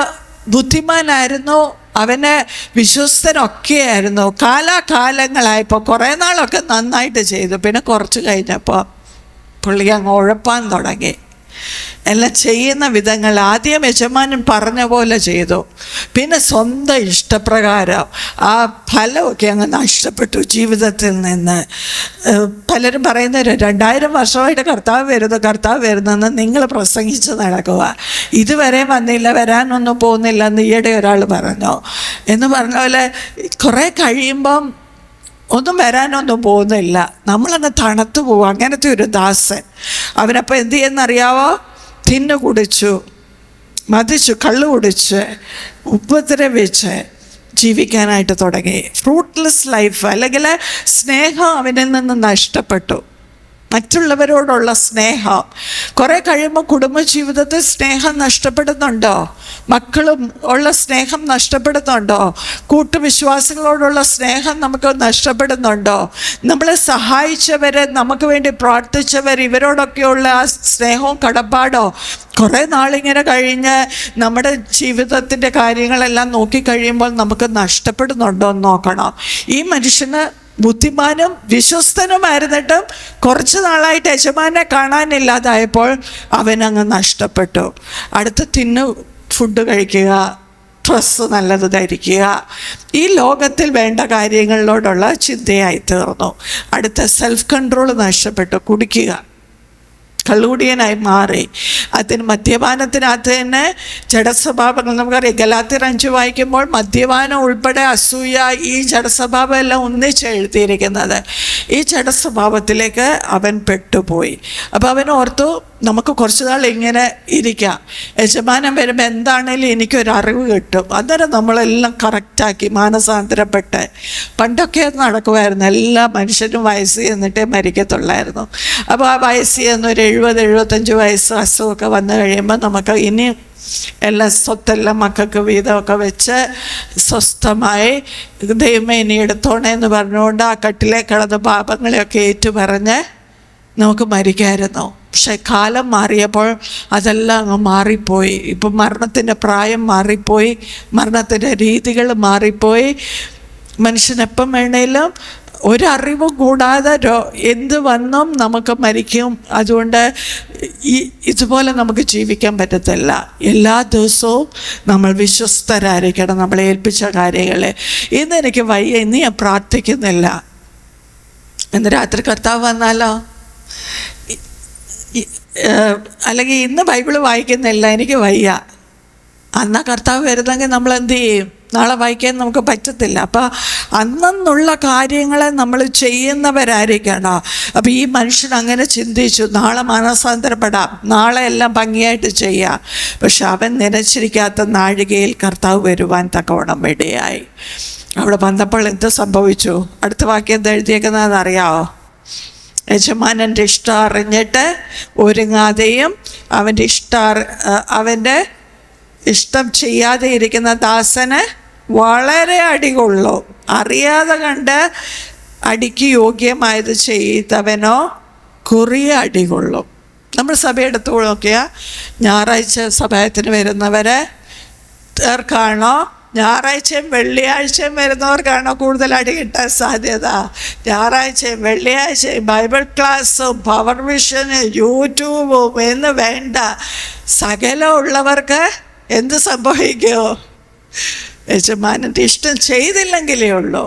ബുദ്ധിമാനായിരുന്നു, അവന് വിശ്വസ്തനൊക്കെയായിരുന്നു. കാലാകാലങ്ങളായപ്പോൾ കുറേ നാളൊക്കെ നന്നായിട്ട് ചെയ്തു. പിന്നെ കുറച്ച് കഴിഞ്ഞപ്പോൾ പുള്ളി അങ്ങ് ഉഴപ്പാൻ തുടങ്ങി. എല്ലാം ചെയ്യുന്ന വിധങ്ങൾ ആദ്യം യജമാനൻ പറഞ്ഞ പോലെ ചെയ്തു, പിന്നെ സ്വന്തം ഇഷ്ടപ്രകാരം ആ ഫലമൊക്കെ അങ്ങ് നഷ്ടപ്പെട്ടു ജീവിതത്തിൽ നിന്ന്. പലരും പറയുന്നത് 2000 വർഷമായിട്ട് കർത്താവ് വരുന്നെന്ന് നിങ്ങൾ പ്രസംഗിച്ച് നടക്കുക, ഇതുവരെ വന്നില്ല, വരാനൊന്നും പോകുന്നില്ല എന്ന് ഈയിടെ ഒരാൾ പറഞ്ഞു. എന്ന് പറഞ്ഞ പോലെ കുറേ കഴിയുമ്പം ഒന്നും വരാനൊന്നും പോകുന്നില്ല, നമ്മളങ്ങ് തണുത്തു പോകും. അങ്ങനത്തെ ഒരു ദാസൻ. അവനപ്പോൾ എന്ത് ചെയ്യുന്നറിയാവോ? തിന്നു കുടിച്ചു, മതിച്ചു, കള്ളു കുടിച്ച്, ഉപദ്രവിച്ച് ജീവിക്കാനായിട്ട് തുടങ്ങി. ഫ്രൂട്ട്ലെസ് ലൈഫ്, അല്ലെങ്കിൽ സ്നേഹം അവനിൽ നിന്ന് നഷ്ടപ്പെട്ടു. മറ്റുള്ളവരോടുള്ള സ്നേഹം. കുറേ കഴിയുമ്പോൾ കുടുംബജീവിതത്തിൽ സ്നേഹം നഷ്ടപ്പെടുന്നുണ്ടോ? മക്കളും ഉള്ള സ്നേഹം നഷ്ടപ്പെടുന്നുണ്ടോ? കൂട്ടുവിശ്വാസികളോടുള്ള സ്നേഹം നമുക്ക് നഷ്ടപ്പെടുന്നുണ്ടോ? നമ്മളെ സഹായിച്ചവർ, നമുക്ക് വേണ്ടി പ്രാർത്ഥിച്ചവർ, ഇവരോടൊക്കെയുള്ള ആ സ്നേഹവും കടപ്പാടോ കുറേ നാളിങ്ങനെ കഴിഞ്ഞ് നമ്മുടെ ജീവിതത്തിൻ്റെ കാര്യങ്ങളെല്ലാം നോക്കിക്കഴിയുമ്പോൾ നമുക്ക് നഷ്ടപ്പെടുന്നുണ്ടോ എന്ന് നോക്കണം. ഈ മനുഷ്യന് ബുദ്ധിമാനും വിശ്വസ്തനുമായിരുന്നിട്ടും കുറച്ച് നാളായിട്ട് യജമാനെ കാണാനില്ലാതായപ്പോൾ അവനങ്ങ് നഷ്ടപ്പെട്ടു. അടുത്ത് ഫുഡ് കഴിക്കുക, ഡ്രസ്സ് നല്ലത് ധരിക്കുക, ഈ ലോകത്തിൽ വേണ്ട കാര്യങ്ങളിലോടുള്ള ചിന്തയായി തീർന്നു. അടുത്ത സെൽഫ് കൺട്രോൾ നഷ്ടപ്പെട്ടു, കുടിക്കുക, കള്ളുകുടിയനായി മാറി. അതിന് മദ്യപാനത്തിനകത്ത് തന്നെ ജഡസ്വഭാവങ്ങൾ നമുക്കറിയാം. ഗലാത്യർ 5 വായിക്കുമ്പോൾ മദ്യപാനം ഉൾപ്പെടെ അസൂയ, ഈ ജഡസ്വഭാവം എല്ലാം ഒന്നിച്ച് എഴുതിയിരിക്കുന്നത്. ഈ ജഡസ്വഭാവത്തിലേക്ക് അവൻ പെട്ടുപോയി. അപ്പോൾ അവൻ ഓർത്തു, നമുക്ക് കുറച്ച് നാൾ ഇങ്ങനെ ഇരിക്കാം, യജമാനം വരുമ്പോൾ എന്താണേലും എനിക്കൊരറിവ് കിട്ടും, അന്നേരം നമ്മളെല്ലാം കറക്റ്റാക്കി മാനസാന്തരപ്പെട്ട്. പണ്ടൊക്കെ നടക്കുമായിരുന്നു, എല്ലാ മനുഷ്യരും വയസ്സ് ചെന്നിട്ടേ മരിക്കത്തുള്ളായിരുന്നു. അപ്പോൾ ആ വയസ്സ് ചെന്നൊരു 70-75 വയസ്സ് അസുഖമൊക്കെ വന്നു കഴിയുമ്പോൾ നമുക്ക് ഇനി എല്ലാ സ്വത്തെല്ലാം മക്കൾക്ക് വീതമൊക്കെ വെച്ച് സ്വസ്ഥമായി ദൈവമേ ഇനി എടുത്തോണേ എന്ന് പറഞ്ഞുകൊണ്ട് ആ കട്ടിലെ കിടന്ന് പാപങ്ങളെയൊക്കെ ഏറ്റുപറഞ്ഞ് നമുക്ക് മരിക്കായിരുന്നു. പക്ഷെ കാലം മാറിയപ്പോൾ അതെല്ലാം അങ്ങ് മാറിപ്പോയി. ഇപ്പം മരണത്തിൻ്റെ പ്രായം മാറിപ്പോയി, മരണത്തിൻ്റെ രീതികൾ മാറിപ്പോയി. മനുഷ്യനെപ്പം വേണേലും ഒരറിവും കൂടാതെ എന്ത് വന്നും നമുക്ക് മരിക്കും. അതുകൊണ്ട് ഇതുപോലെ നമുക്ക് ജീവിക്കാൻ പറ്റത്തില്ല. എല്ലാ ദിവസവും നമ്മൾ വിശ്വസ്തരായിരിക്കണം നമ്മളെ ഏൽപ്പിച്ച കാര്യങ്ങളെ. ഇന്ന് എനിക്ക് വയ്യ, ഇന്ന് ഞാൻ പ്രാർത്ഥിക്കുന്നില്ല, ഇന്ന് രാത്രി കർത്താവ് വന്നാലോ, അല്ലെങ്കിൽ ഇന്ന് ബൈബിള് വായിക്കുന്നില്ല, എനിക്ക് വയ്യ, അന്നാ കർത്താവ് വരുന്നെങ്കിൽ നമ്മൾ എന്ത് ചെയ്യും? നാളെ വായിക്കാൻ നമുക്ക് പറ്റത്തില്ല. അപ്പോൾ അന്നുള്ള കാര്യങ്ങളെ നമ്മൾ ചെയ്യുന്നവരായിരിക്കണം. അപ്പോൾ ഈ മനുഷ്യൻ അങ്ങനെ ചിന്തിച്ചു, നാളെ മാനസാന്തരപ്പെടാം, നാളെ എല്ലാം ഭംഗിയായിട്ട് ചെയ്യാം. പക്ഷെ അവൻ നനച്ചിരിക്കാത്ത നാഴികയിൽ കർത്താവ് വരുവാൻ തക്കവണ്ണം ഇടയായി. അവിടെ വന്നപ്പോൾ എന്ത് സംഭവിച്ചു? അടുത്ത വാക്യം എന്താ എഴുതിയേക്കുന്നതെന്ന് അറിയാമോ? യജമാനൻ്റെ ഇഷ്ടം അറിഞ്ഞിട്ട് ഒരുങ്ങാതെയും അവൻ്റെ ഇഷ്ടം ചെയ്യാതെ ഇരിക്കുന്ന ദാസന് വളരെ അടികൊള്ളു. അറിയാതെ കണ്ട് അടിക്ക് യോഗ്യമായത് ചെയ്തവനോ കുറിയ അടികൊള്ളും. നമ്മൾ സഭയെടുത്ത് നോക്കിയാൽ ഞായറാഴ്ച സഭയത്തിന് വരുന്നവരെ തീർക്കാണോ, ഞായറാഴ്ചയും വെള്ളിയാഴ്ചയും വരുന്നവർക്കാണോ കൂടുതൽ അടി കിട്ടാൻ സാധ്യത? ഞായറാഴ്ചയും വെള്ളിയാഴ്ചയും ബൈബിൾ ക്ലാസ്സും പവർ വിഷനും യൂട്യൂബും എന്ന് വേണ്ട സകലം ഉള്ളവർക്ക് എന്ത് സംഭവിക്കുമോ? യജമാനൻ്റെ ഇഷ്ടം ചെയ്തില്ലെങ്കിലേ ഉള്ളൂ.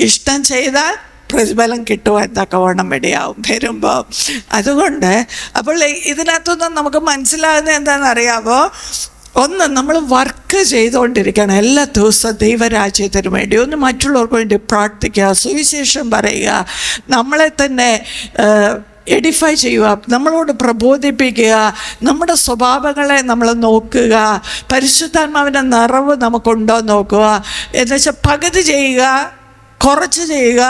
ഇഷ്ടം ചെയ്താൽ പ്രതിഫലം കിട്ടുവാൻ തക്കവണ്ണം ഇടയാവും വരുമ്പോൾ. അതുകൊണ്ട് അപ്പോൾ ഇതിനകത്തൊന്നും നമുക്ക് മനസ്സിലാകുന്നത് എന്താണെന്നറിയാമോ? ഒന്ന്, നമ്മൾ വർക്ക് ചെയ്തുകൊണ്ടിരിക്കണം എല്ലാ ദിവസവും ദൈവരാജ്യത്തിന് വേണ്ടി. ഒന്ന് മറ്റുള്ളവർക്ക് വേണ്ടി പ്രാർത്ഥിക്കുക, സുവിശേഷം പറയുക, നമ്മളെ തന്നെ എഡിഫൈ ചെയ്യുക, നമ്മളോട് പ്രബോധിപ്പിക്കുക, നമ്മുടെ സ്വഭാവങ്ങളെ നമ്മൾ നോക്കുക, പരിശുദ്ധാത്മാവിൻ്റെ നിറവ് നമുക്കുണ്ടോ നോക്കുക. എന്നുവെച്ചാൽ പകുതി ചെയ്യുക, കുറച്ച് ചെയ്യുക,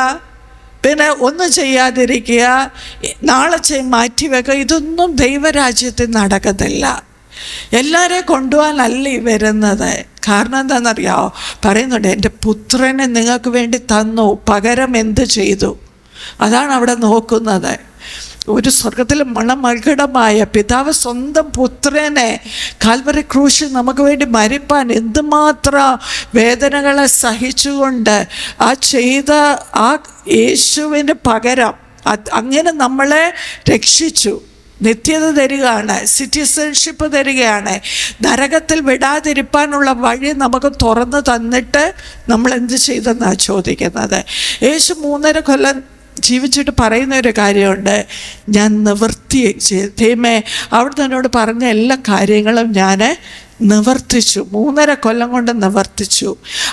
പിന്നെ ഒന്നും ചെയ്യാതിരിക്കുക, നാളെ മാറ്റിവെക്കുക. ഇതൊന്നും ദൈവരാജ്യത്തിൽ നടക്കത്തില്ല. എല്ലാവരെയും കൊണ്ടുപോകാനല്ല ഈ വരുന്നത്. കാരണം എന്താണെന്നറിയാമോ? പറയുന്നുണ്ട്, എൻ്റെ പുത്രനെ നിങ്ങൾക്ക് വേണ്ടി തന്നു, പകരം എന്ത് ചെയ്തു? അതാണ് അവിടെ നോക്കുന്നത്. ഒരു സ്വർഗത്തിൽ മണമകുടമായ പിതാവ് സ്വന്തം പുത്രനെ കാൽവറി ക്രൂശിൽ നമുക്ക് വേണ്ടി മരിപ്പാൻ എന്തുമാത്രം വേദനകളെ സഹിച്ചുകൊണ്ട് ആ ചെയ്ത ആ യേശുവിന് പകരം അങ്ങനെ നമ്മളെ രക്ഷിച്ചു, നിത്യത തരികയാണ്, സിറ്റിസൺഷിപ്പ് തരികയാണ്, നരകത്തിൽ വിടാതിരിക്കാനുള്ള വഴി നമുക്ക് തുറന്നു തന്നിട്ട് നമ്മൾ എന്ത് ചെയ്തെന്നാണ് ചോദിക്കുന്നത്. യേശു 3.5 കൊല്ലം ജീവിച്ചിട്ട് പറയുന്ന ഒരു കാര്യമുണ്ട്, ഞാൻ നിവൃത്തി ദൈവമേ അവിടുന്ന് എന്നോട് പറഞ്ഞ എല്ലാ കാര്യങ്ങളും ഞാൻ നിവർത്തിച്ചു, 3.5 കൊല്ലം കൊണ്ട് നിവർത്തിച്ചു.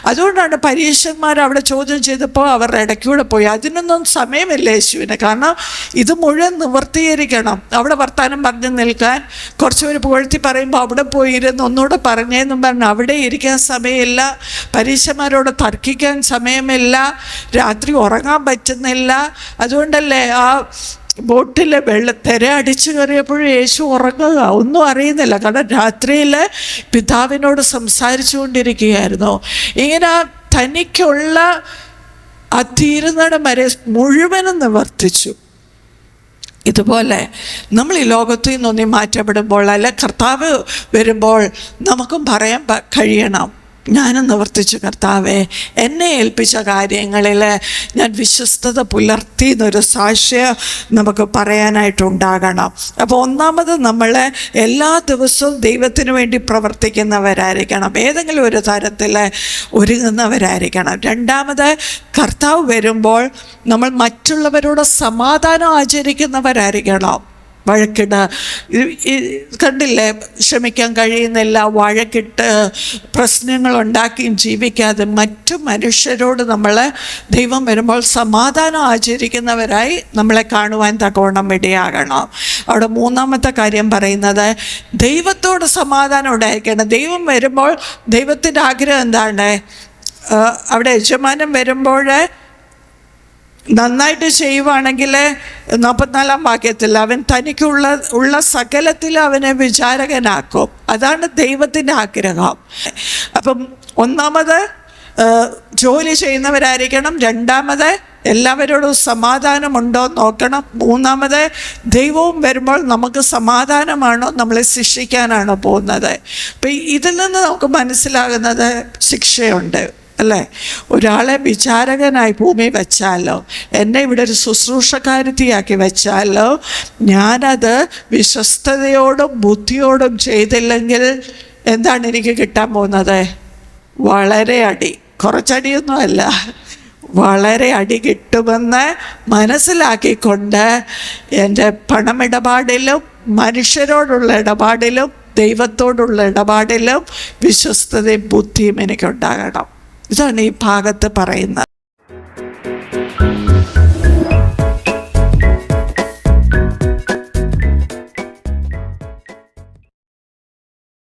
അതുകൊണ്ടാണ് പരീക്ഷന്മാർ അവിടെ ചോദ്യം ചെയ്തപ്പോൾ അവരുടെ ഇടയ്ക്കൂടെ പോയി. അതിനൊന്നും സമയമില്ല യേശുവിന്, കാരണം ഇത് മുഴുവൻ നിവർത്തീകരിക്കണം. അവിടെ വർത്താനം പറഞ്ഞു നിൽക്കാൻ കുറച്ച് പേര് പുകഴ്ത്തി പറയുമ്പോൾ അവിടെ പോയിരുന്ന് ഒന്നുകൂടെ പറഞ്ഞേന്നും പറഞ്ഞ് അവിടെ ഇരിക്കാൻ സമയമില്ല, പരീക്ഷന്മാരോട് തർക്കിക്കാൻ സമയമില്ല, രാത്രി ഉറങ്ങാൻ പറ്റുന്നില്ല. അതുകൊണ്ടല്ലേ ആ ബോട്ടിൽ തിര അടിച്ചു കയറിയപ്പോഴും യേശു ഉറങ്ങുക, ഒന്നും അറിയുന്നില്ല, കാരണം രാത്രിയിൽ പിതാവിനോട് സംസാരിച്ചു കൊണ്ടിരിക്കുകയായിരുന്നു. ഇങ്ങനെ തനിക്കുള്ള ആ തീരുന്നിടം വരെ മുഴുവനും നിവർത്തിച്ചു. ഇതുപോലെ നമ്മൾ ഈ ലോകത്തിൽ നിന്നൊന്നി മാറ്റപ്പെടുമ്പോൾ, അല്ല കർത്താവ് വരുമ്പോൾ നമുക്കും പറയാൻ കഴിയണം, ഞാനും നിവർത്തിച്ചു കർത്താവേ, എന്നെ ഏൽപ്പിച്ച കാര്യങ്ങളിൽ ഞാൻ വിശ്വസ്തത പുലർത്തി എന്നൊരു സാക്ഷ്യം നമുക്ക് പറയാനായിട്ടുണ്ടാകണം. അപ്പോൾ ഒന്നാമത് നമ്മൾ എല്ലാ ദിവസവും ദൈവത്തിന് വേണ്ടി പ്രവർത്തിക്കുന്നവരായിരിക്കണം, ഏതെങ്കിലും ഒരു തരത്തിൽ ഒരുങ്ങുന്നവരായിരിക്കണം. രണ്ടാമത് കർത്താവ് വരുമ്പോൾ നമ്മൾ മറ്റുള്ളവരോട് സമാധാനം ആചരിക്കുന്നവരായിരിക്കണം. വഴക്കിട കണ്ടില്ലേ, ക്ഷമിക്കാൻ കഴിയുന്നില്ല, വഴക്കിട്ട് പ്രശ്നങ്ങളുണ്ടാക്കിയും ജീവിക്കാതെ മറ്റു മനുഷ്യരോട് നമ്മൾ ദൈവം വരുമ്പോൾ സമാധാനം ആചരിക്കുന്നവരായി നമ്മളെ കാണുവാൻ തക്കവണ്ണം ഇടയാകണം. അവിടെ 3-ാമത്തെ കാര്യം പറയുന്നത് ദൈവത്തോട് സമാധാനം ഉണ്ടായിരിക്കണം. ദൈവം വരുമ്പോൾ ദൈവത്തിൻ്റെ ആഗ്രഹം എന്താണ്? അവിടെ യജമാനൻ വരുമ്പോൾ നന്നായിട്ട് ചെയ്യുവാണെങ്കിൽ 44-ാം വാക്യത്തിൽ അവൻ തനിക്കുള്ള സകലത്തിൽ അവനെ വിചാരകനാക്കും. അതാണ് ദൈവത്തിൻ്റെ ആഗ്രഹം. അപ്പം ഒന്നാമത് ജോലി ചെയ്യുന്നവരായിരിക്കണം, രണ്ടാമത് എല്ലാവരോടും സമാധാനമുണ്ടോ നോക്കണം, മൂന്നാമത് ദൈവവും വരുമ്പോൾ നമുക്ക് സമാധാനമാണോ നമ്മളെ ശിക്ഷിക്കാനാണോ പോകുന്നത്. അപ്പം ഇതിൽ നിന്ന് നമുക്ക് മനസ്സിലാകുന്നത് ശിക്ഷയുണ്ട് അല്ലേ. ഒരാളെ വിചാരകനായി ഭൂമി വെച്ചാലോ, എന്നെ ഇവിടെ ഒരു ശുശ്രൂഷക്കാരത്തിയാക്കി വെച്ചാലോ, ഞാനത് വിശ്വസ്തയോടും ബുദ്ധിയോടും ചെയ്തില്ലെങ്കിൽ എന്താണ് എനിക്ക് കിട്ടാൻ പോകുന്നത്? വളരെ അടി, കുറച്ചടിയൊന്നുമല്ല, വളരെ അടി കിട്ടുമെന്ന് മനസ്സിലാക്കിക്കൊണ്ട് എൻ്റെ പണമിടപാടിലും മനുഷ്യരോടുള്ള ഇടപാടിലും ദൈവത്തോടുള്ള ഇടപാടിലും വിശ്വസ്തതയും ബുദ്ധിയും എനിക്കുണ്ടാകണം. ഇതാണ് ഈ ഭാഗത്ത് പറയുന്നത്.